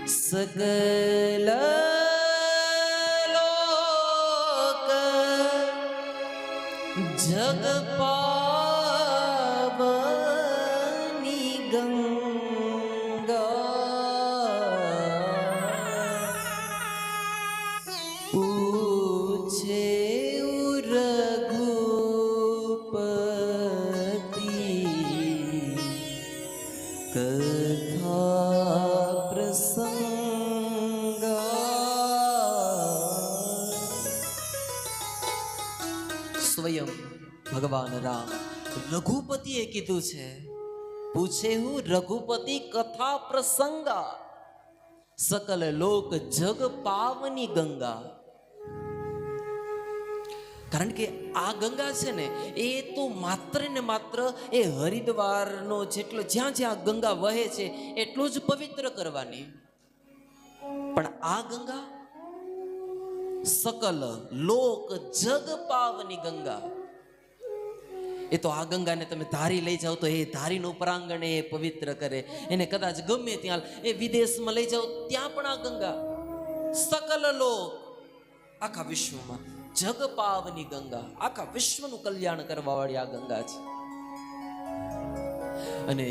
સકલ લોક જગ પાવની ગંગા પૂછે રઘુપતિ કથા પ્રસંગા. સ્વયં ભગવાન રામ રઘુપતિએ કીધું છે, પૂછે હું રઘુપતિ કથા પ્રસંગા, સકલ લોક જગ પાવની ગંગા. કારણ કે આ ગંગા છે ને, એ તો માત્ર ને માત્ર એ હરિદ્વારનો જેટલો જ્યાં જ્યાં ગંગા વહે છે એટલું જ પવિત્ર કરવાની. પણ આ ગંગા સકલ લોક જગ પાવની ગંગા, એ તો આ ગંગાને તમે ધારી લઈ જાઓ તો એ ધારીનું પ્રાંગણ એ પવિત્ર કરે. એને કદાચ ગમે ત્યાં એ વિદેશમાં લઈ જાઓ ત્યાં પણ આ ગંગા સકલ લોક આખા વિશ્વમાં જગ પાવની ગંગા, આખા વિશ્વનું કલ્યાણ કરવા વાળી આ ગંગા છે. અને